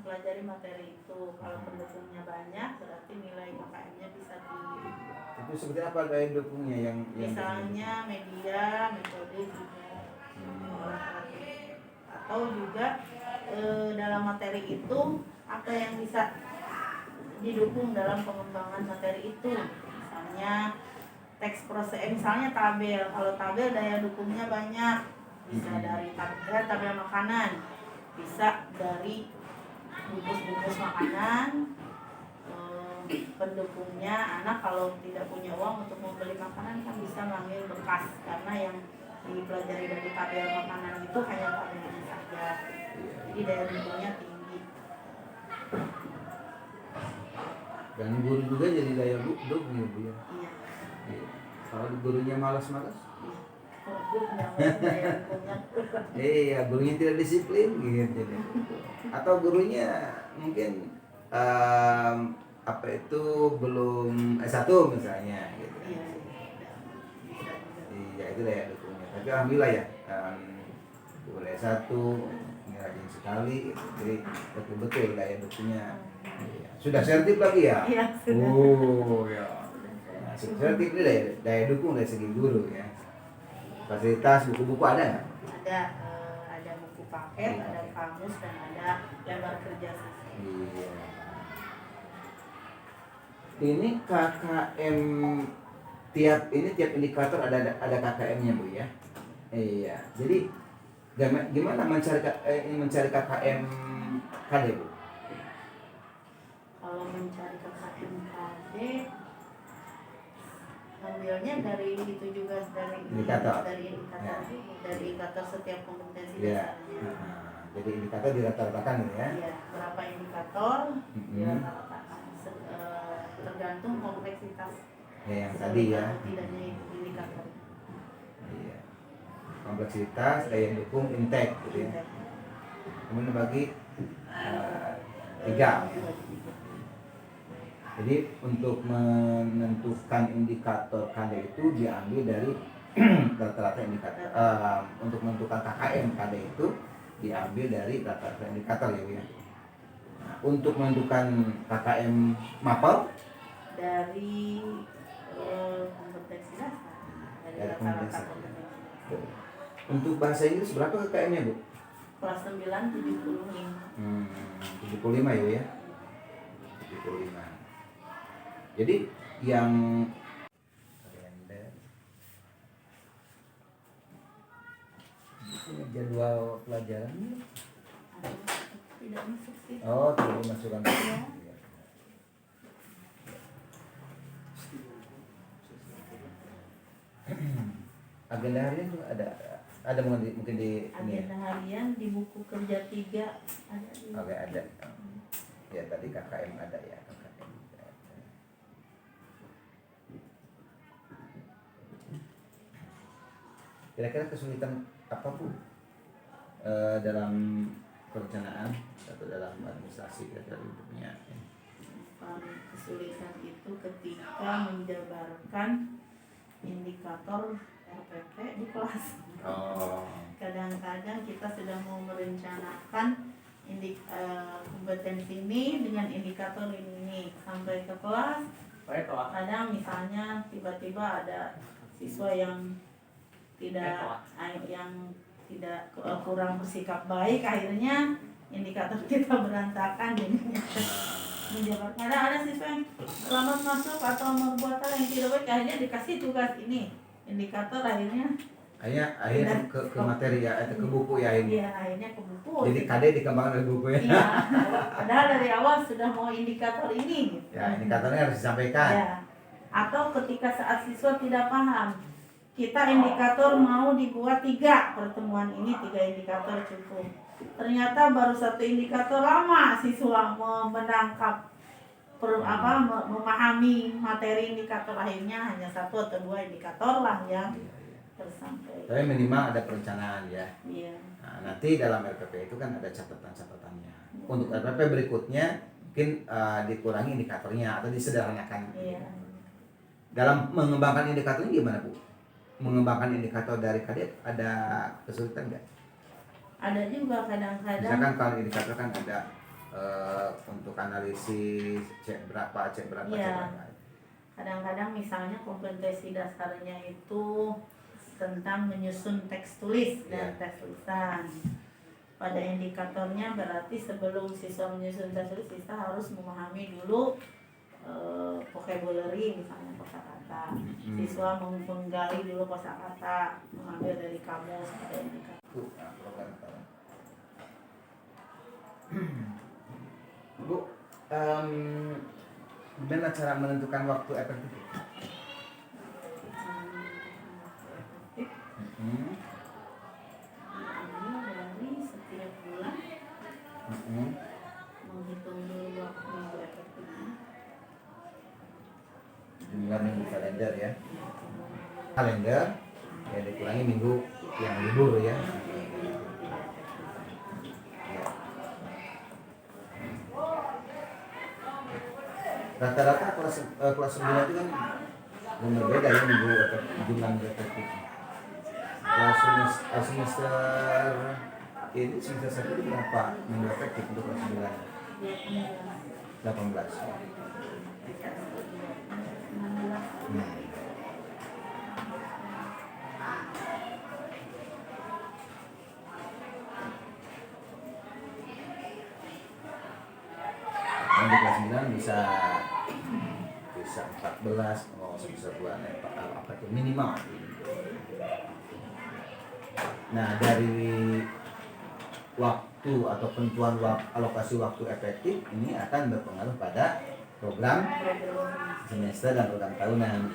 mempelajari materi itu. Kalau pendukungnya banyak, berarti nilai KKM-nya bisa tinggi. Itu seperti apa gaya dukungnya yang misalnya media, metode juga, atau juga dalam materi itu apa yang bisa didukung dalam pengembangan materi itu. Misalnya teks proses, misalnya tabel. Kalau tabel daya dukungnya banyak, bisa dari tabel makanan, bisa dari bungkus-bungkus makanan. Pendukungnya anak kalau tidak punya uang untuk membeli makanan kan bisa ngambil bekas, karena yang dipelajari dari tabel makanan itu hanya tabelnya saja, jadi daya dukungnya tinggi. Dan guru juga jadi daya dukung ya Bu ya. Iya. Kalau gurunya malas-malas? Iya, gurunya tidak disiplin gitu. Atau gurunya mungkin belum S1 misalnya gitu. Iya, itu daya dukungnya. Tapi alhamdulillah ya, boleh S1 rajin sekali gitu. Jadi betul-betul daya dukungnya. Sudah sertif lagi ya? Iya, sudah. Oh ya. Nah, sertif itu daya dukung dari segi guru ya. Fasilitas buku-buku ada nggak? Ada buku paket, ada kamus, dan ada lembar kerja siswa. Iya. Ini KKM tiap indikator ada KKM-nya Bu ya. Iya. Jadi gimana mencari KKM KD Bu? Kalau mencari KKM KD, ambilnya dari itu juga, dari indikator setiap kompetensi ya. Jadi indikator dirata-ratakan ya. Iya, berapa indikator dirata-ratakan tergantung kompleksitas yang tadi ya. Tidaknya indikator. Iya. Kompleksitas, daya dukung, intake gitu ya. Kemudian bagi 3. Jadi untuk menentukan indikator KD itu diambil dari rata-rata indikator. Untuk menentukan KKM KD itu diambil dari rata-rata indikator ya Bu ya. Nah, untuk menentukan KKM MAPEL dari kompetensi dasar. Dari kompetensi. Untuk bahasa Inggris berapa KKM-nya Bu? Kelas 9 75. 75 ya. 75. Jadi yang jadwal pelajaran tidak masuk sih. Oh, tidak dimasukkan. Ya. Agenda harian juga ada mungkin di agenda harian di buku kerja 3 ada. Oke, ada. Ya tadi KKM ada ya. Kira-kira kesulitan apa Bu dalam perencanaan atau dalam administrasi kira-kira hidupnya? Kesulitan itu ketika menjabarkan indikator RPP di kelas. Kadang-kadang kita sudah mau merencanakan kompetensi ini dengan indikator ini sampai ke kelas. Kadang misalnya tiba-tiba ada siswa yang kurang bersikap baik, akhirnya indikator kita berantakan jadinya. Menjabarkan ada siswa yang lambat masuk atau membuat hal yang tidak baik, akhirnya dikasih tugas ini indikator, akhirnya ke materi ya, ke buku ya ini. Iya, akhirnya ke buku. Jadi KD dikembangkan dari buku ya. Iya. Padahal dari awal sudah mau indikator ini. Ya, indikatornya harus disampaikan. Ya. Atau ketika saat siswa tidak paham, kita indikator mau dibuat 3 pertemuan ini, 3 indikator cukup. Ternyata baru 1 indikator, lama siswa menangkap memahami materi indikator, akhirnya hanya 1 atau 2 indikator lah yang tersampaikan. Tapi minimal ada perencanaan ya. Iya. Nah, nanti dalam RPP itu kan ada catatan-catatannya. Untuk RPP berikutnya mungkin dikurangi indikatornya atau disederhanakan. Iya. Dalam mengembangkan indikatornya gimana Bu? Mengembangkan indikator dari KD ada kesulitan nggak? Ada juga kadang-kadang. Misalkan kalau indikator kan ada untuk analisis cek berapa Iya. Kadang-kadang misalnya kompetensi dasarnya itu tentang menyusun teks tulis dan Iya. teks tulisan. Pada indikatornya berarti sebelum siswa menyusun teks tulis, siswa harus memahami dulu vocabulary, misalnya kosakata. Siswa menggali dulu kosakata, mengambil dari kamus pada indikator. Bu, gimana cara menentukan waktu efektif? Diambil dari setiap bulan, menghitung dulu waktu minggu efektifnya. Jumlah minggu kalender ya. Kalender ya dikurangi minggu yang libur ya. Rata-rata kelas 9 itu kan berbeda ya minggu jumlah minggu efektif. Kelas semester ini semester 1 itu berapa minggu efektif untuk kelas 9? 18. Di kelas 9 bisa 14, bisa bulan apa itu minimal. Nah, dari waktu atau penentuan alokasi waktu efektif ini akan berpengaruh pada program semester dan program tahunan.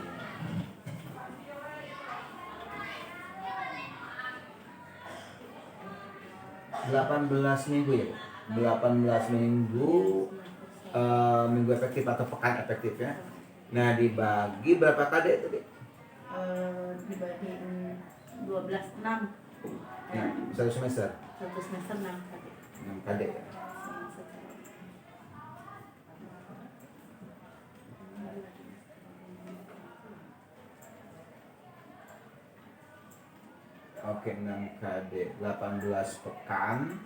(18 minggu ya, 18 minggu minggu efektif atau pekan efektif ya. Nah, dibagi berapa KD itu, Dek? Dibagi 12, 6. Nah, satu semester. Satu semester 6 KD. 6 KD ya. Oke, 6 KD, 18 pekan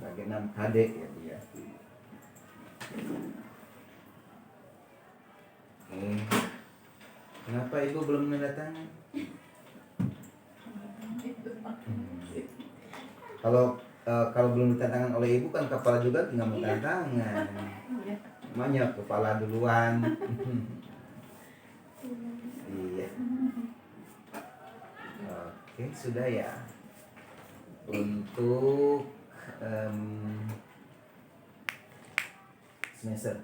bagi 6 KD ya dia. Kenapa Ibu belum mendatangkan? Kalau belum ditandatangan oleh Ibu kan kepala juga tinggal mentandatangan. Namanya kepala duluan. Iya. Oke, sudah ya. Untuk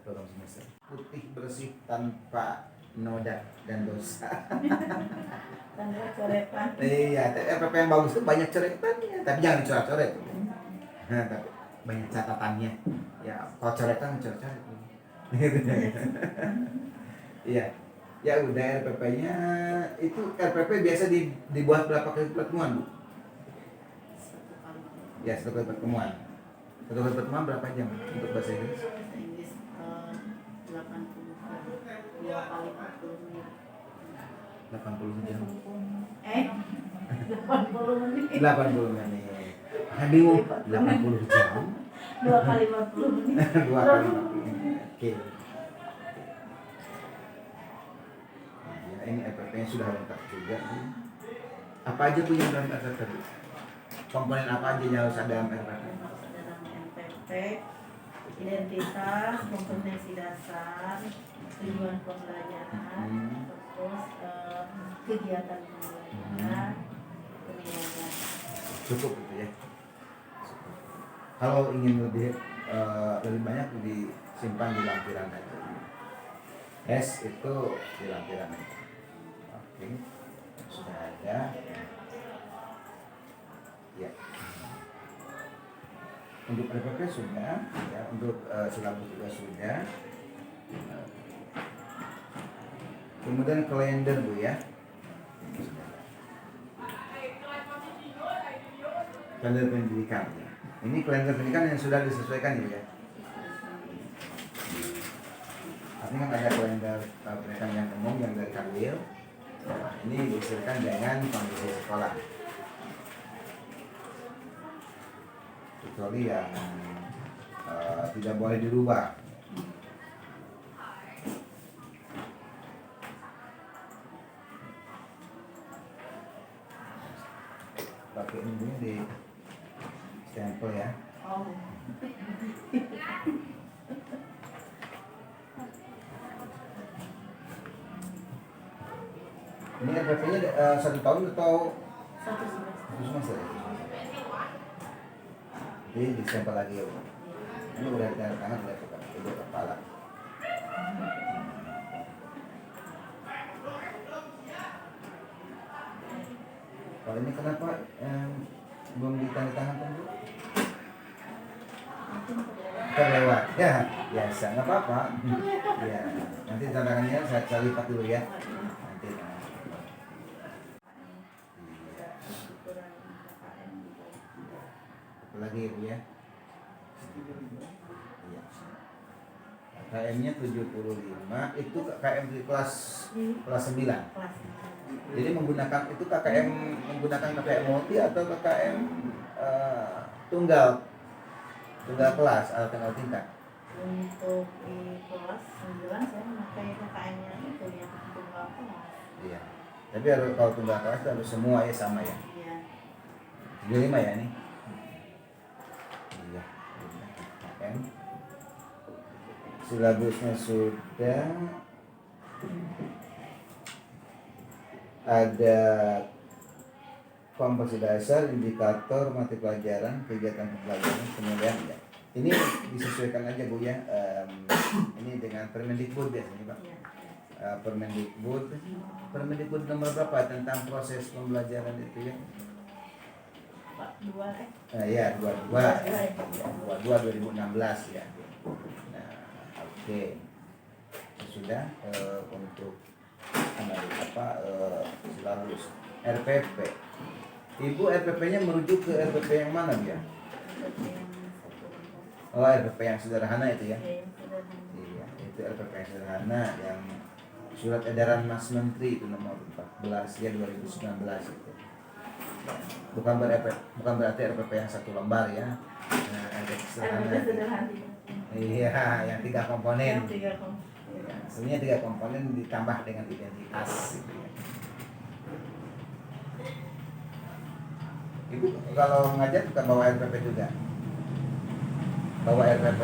program semester putih bersih tanpa noda dan dosa. Tanpa coretan. Iya, RPP yang bagus itu banyak coretannya, tapi jangan dicoret-coret. Nah, tapi banyak catatannya. Ya, kalau coretan coret-coret. Iya. Ya udah, RPP-nya itu RPP biasa dibuat berapa kali pertemuan, Bu? Ya, 1 kali pertemuan. 1 kali pertemuan berapa jam untuk bahasa Inggris? Bahasa Inggris 80 jam. 2 kali 40 menit. 80 jam. 80 menit. 80 menit. Bingung, 80 jam. 2 kali 40 menit. 2 kali 40 menit. Oke. Ya, ini FPP-nya sudah lengkap juga. Apa aja punya dalam FPP? Komponen apa aja yang harus ada dalam FPP? Harus ada dalam MPP, identitas, kompetensi dasar, tujuan pembelajaran, terus kegiatan pembelajaran, penilaian. Cukup gitu ya. Kalau ingin lebih banyak disimpan di lampiran aja. S itu di lampiran aja. Oke, sudah ada. Ya. Untuk RPP sudah, ya. Untuk silabus juga sudah. Kemudian kalender, Bu ya. Kalender pendidikan. Ini kalender pendidikan yang sudah disesuaikan ya. Artinya kan ada kalender pendidikan yang umum yang dari Kanwil. Nah, ini disesuaikan dengan kondisi sekolah. Kecuali yang tidak boleh dirubah. Pakai ini di stempel ya. Oh. Ini RPP-nya 1 tahun atau Satu semester. 1 semester ya? Jadi di stempel lagi ya. Ini udah di tangan udah ke kepala. Kalau ini kenapa belum ditandatangan Bu? Terlewat ya, biasa nggak apa-apa. Ya, nanti tandatangannya saya lipat dulu ya. Nanti. Iya. Apa lagi Bu ya? Iya. KM-nya 75, itu KM di kelas 9. Kelas. Jadi menggunakan itu KKM menggunakan KKM multi atau KKM tunggal kelas atau tunggal tingkat. Untuk di kelas 9 saya memakai KKM-nya itu yang tunggal kelas. Iya. Tapi kalau tunggal kelas itu harus semua ya sama ya. Iya. 75 ya nih. Iya. KKM. Silabusnya sudah. Ada komposisi dasar, indikator, mata pelajaran, kegiatan pembelajaran, penilaian ya. Ini disesuaikan aja Bu ya. Ini dengan Permendikbud biasanya Pak. Permendikbud nomor berapa tentang proses pembelajaran itu ya? 42 Ya 22 2016 ya. Nah, oke. Sudah untuk silabus RPP. Ibu RPP-nya merujuk ke RPP yang mana ya? Oh, RPP yang sederhana itu ya? Iya, itu RPP yang sederhana yang surat edaran Mas Menteri itu nomor 14 ya 2019 itu. Bukan berarti RPP yang 1 lembar ya. Nah, RPP sederhana. Iya, yang 3 komponen. Ya, sebenarnya 3 komponen ditambah dengan identitas gitu ya. Ibu kalau ngajar bukan bawa RPP juga? Bawa RPP.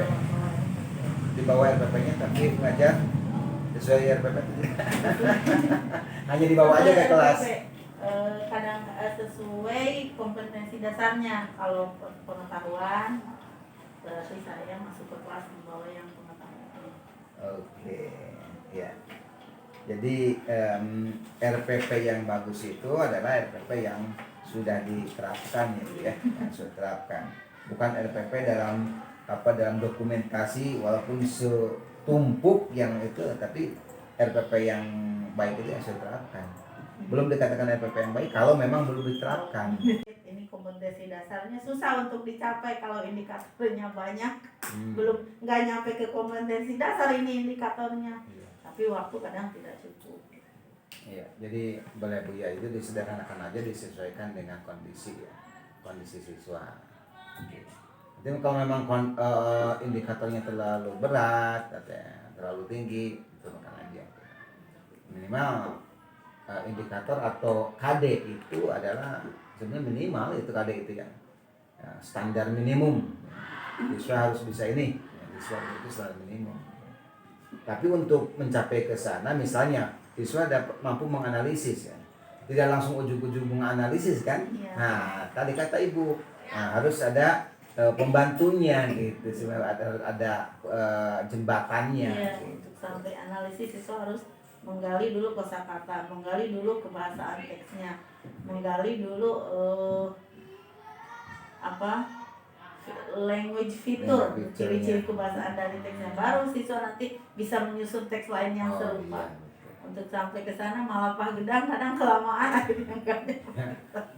Dibawa RPP-nya tapi ngajar sesuai RPP. Hanya dibawa aja ke kelas. Kadang sesuai kompetensi dasarnya. Kalau pengetahuan berarti saya masuk ke kelas membawa yang pengetahuan. Oke, ya. Jadi RPP yang bagus itu adalah RPP yang sudah diterapkan ya, yang sudah diterapkan. Bukan RPP dalam dokumentasi walaupun setumpuk yang itu, tapi RPP yang baik itu yang sudah diterapkan. Belum dikatakan RPP yang baik kalau memang belum diterapkan. Ini kompetensi dasarnya susah untuk dicapai kalau indikatornya banyak. Belum nggak nyampe ke kompetensi dasar ini indikatornya. Tapi waktu kadang tidak cukup. Iya, jadi boleh Bu ya, itu disederhanakan aja, disesuaikan dengan kondisi ya, kondisi siswa. Jadi kalau memang indikatornya terlalu berat, terlalu tinggi, turunkan aja. Minimal indikator atau KD itu adalah sebenarnya minimal itu KD itu ya, standar minimum. Siswa harus bisa ini, siswa itu standar minimum. Tapi untuk mencapai ke sana, misalnya siswa dapat mampu menganalisis ya, tidak langsung ujung-ujung menganalisis kan? Ya. Nah, tadi kata Ibu, harus ada pembantunya gitu, ada jembatannya. Ya, gitu. untuk sampai analisis siswa harus menggali dulu kosakata, menggali dulu kebahasaan teksnya, menggali dulu language fitur, ciri-ciri kebahasaan dari teksnya. Baru siswa nanti bisa menyusun teks lain yang serupa. Iya. Untuk sampai ke sana malah Gedang kadang kelamaan akhirnya enggak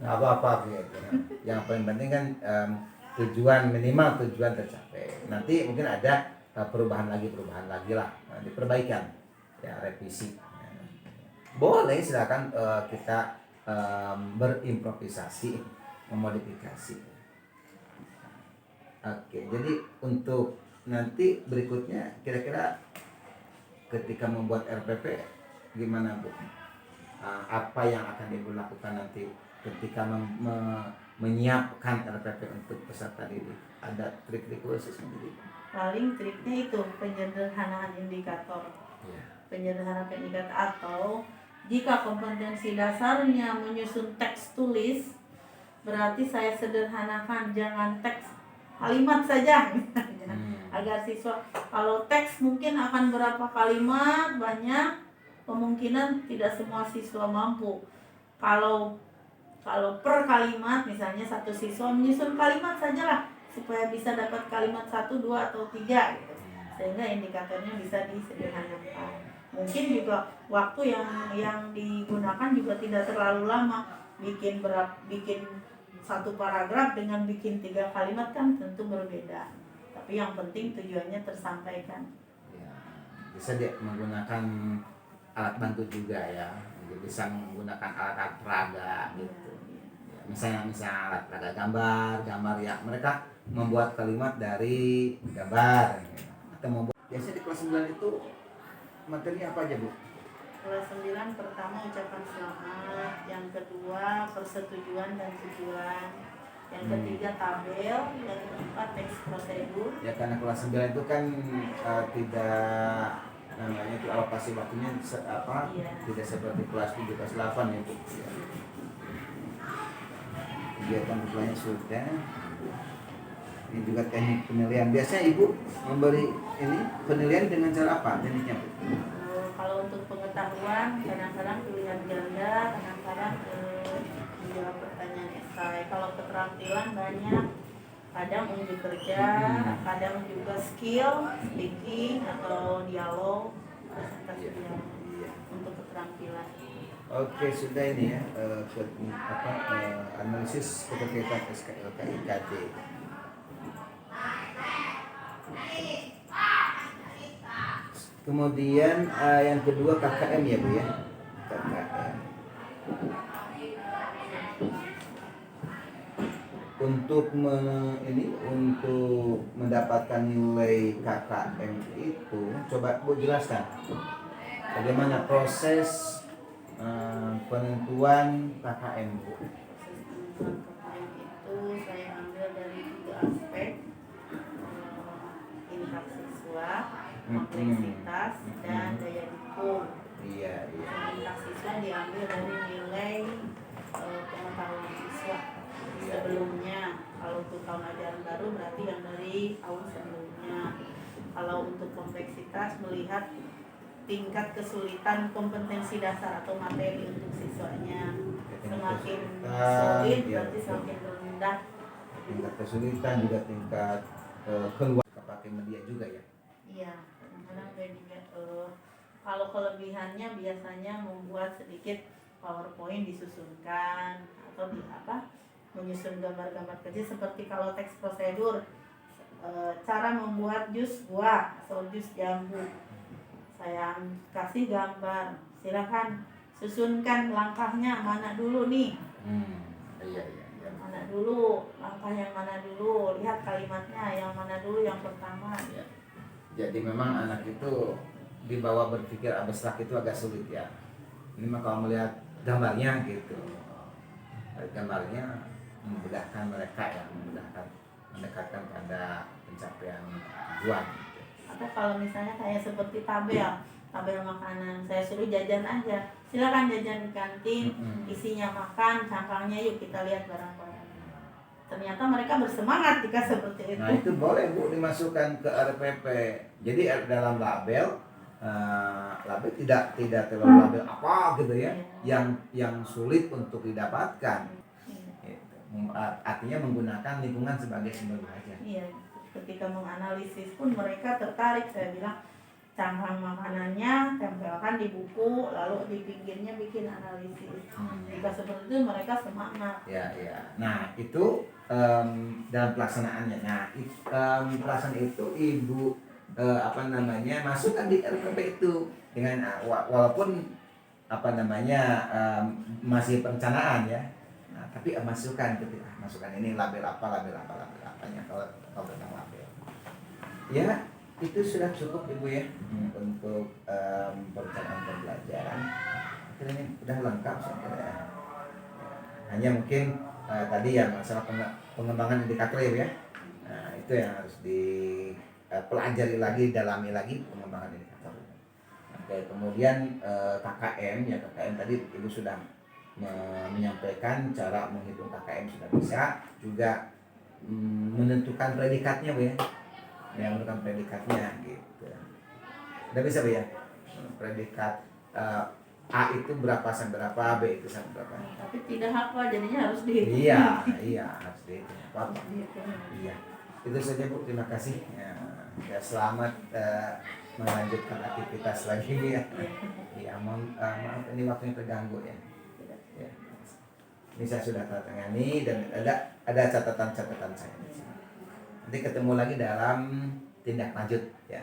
apa-apa gitu. Yang paling penting kan minimal tujuan tercapai. Nanti mungkin ada perubahan lagi lah, diperbaikan ya, revisi. Boleh silakan kita berimprovisasi, memodifikasi. Oke, jadi untuk nanti berikutnya kira-kira ketika membuat RPP gimana Bu? Apa yang akan Ibu lakukan nanti ketika menyiapkan RPP untuk peserta didik? Ada trik-trik khusus sendiri? Paling triknya itu penyederhanaan indikator. Ya. Penyederhanaan indikator, atau jika kompetensi dasarnya menyusun teks tulis, berarti saya sederhanakan, jangan teks kalimat saja misalnya. Agar siswa, kalau teks mungkin akan berapa kalimat banyak, kemungkinan tidak semua siswa mampu. Kalau per kalimat misalnya satu siswa menyusun kalimat sajalah supaya bisa dapat kalimat 1, 2, atau 3 gitu. Sehingga indikatornya bisa disederhanakan. Mungkin juga waktu yang digunakan juga tidak terlalu lama. Bikin satu paragraf dengan bikin 3 kalimat kan tentu berbeda. Tapi yang penting tujuannya tersampaikan. Ya, bisa dia menggunakan alat bantu juga ya. Bisa menggunakan alat peraga gitu. Misalnya alat peraga gambar ya, mereka membuat kalimat dari gambar atau membuat. Biasanya di kelas 9 itu materi apa aja Bu? Kelas 9 pertama ucapan selamat, yang kedua persetujuan dan tujuan, yang ketiga tabel, yang keempat teks prosedur. Ya karena kelas 9 itu kan tidak namanya itu alokasi waktunya Iya. Tidak seperti kelas 7 kelas 8 ya Bu. Ya. Kegiatan rupanya sudah. Ini juga teknik penilaian. Biasanya Ibu memberi ini penilaian dengan cara apa tekniknya Bu? Kalau untuk pengetahuan kadang-kadang pilihan ganda, kadang-kadang menjawab pertanyaan esai. Kalau keterampilan banyak, kadang unjuk kerja, kadang juga skill, speaking atau dialog, presentasi dialog. Untuk keterampilan. Oke, sudah ini ya analisis keterkaitan SKL KIKD. Kemudian yang kedua KKM ya Bu ya. KKM. Untuk mendapatkan nilai KKM itu coba Bu jelaskan bagaimana proses penentuan KKM Bu. KKM itu saya ambil dari 3 aspek, impact siswa, kompleksitas, dan daya dukung. Iya. Impact siswa diambil dari nilai pengetahuan siswa sebelumnya. Kalau untuk tahun ajaran baru berarti yang dari tahun sebelumnya. Kalau untuk kompleksitas melihat tingkat kesulitan kompetensi dasar atau materi untuk siswanya. Semakin sulit berarti semakin rendah tingkat kesulitan, juga tingkat keluar pakai media juga ya. Iya, kadang-kadang juga kalau kelebihannya biasanya membuat sedikit PowerPoint disusunkan atau menyusun gambar-gambar kecil seperti kalau teks prosedur, cara membuat jus buah atau jus jambu. Saya kasih gambar, silakan susunkan langkahnya mana dulu nih. Iya. Mana dulu, langkah yang mana dulu, lihat kalimatnya yang mana dulu yang pertama. Ya. Jadi memang anak itu dibawa berpikir abstrak itu agak sulit ya. Ini mah kalau melihat gambarnya gitu, gambarnya memudahkan mereka ya, mendekatkan pada pencapaian tujuan. Gitu. Atau kalau misalnya kayak seperti tabel makanan, saya suruh jajan aja, silakan jajan di kantin, isinya makan, cangkangnya yuk kita lihat bareng-bareng. Ternyata mereka bersemangat jika seperti itu. Nah itu boleh Bu dimasukkan ke RPP. Jadi dalam label tidak terlalu label apa gitu ya, yang sulit untuk didapatkan. Artinya menggunakan lingkungan sebagai sumber belajar. Iya, ketika menganalisis pun mereka tertarik. Saya bilang cangkang makanannya tempelkan di buku, lalu di pinggirnya bikin analisis. Jika seperti itu mereka semangat. Ya. Nah itu dalam pelaksanaannya. Nah pelaksanaan itu Ibu masukkan di RPP itu dengan walaupun masih perencanaan ya. Nah, tapi masukkan ketika masukkan ini label apanya kalau tentang label. Ya, itu sudah cukup Ibu ya untuk perencanaan pembelajaran. Akhirnya ini udah lengkap saya kira ya. Hanya mungkin tadi ya masalah pengembangan indikator ya. Nah, itu yang harus dipelajari lagi, dalami lagi pengembangan indikator. Oke, kemudian KKM ya, KKM tadi Ibu sudah menyampaikan cara menghitung KKM sudah bisa, juga menentukan predikatnya Bu ya. Yang menentukan predikatnya gitu. Udah bisa Bu ya? Predikat A itu berapa sampai berapa, B itu sampai berapa. Tapi tidak hafal, jadinya harus dihitung. Iya harus dihitung. Apa? Iya. Itu saja Bu, terima kasih. Ya selamat melanjutkan aktivitas lagi ya. Iya, maaf ini waktunya terganggu ya. Ya. Ini saya sudah tangani dan ada catatan-catatan saya di sini. Nanti ketemu lagi dalam tindak lanjut ya.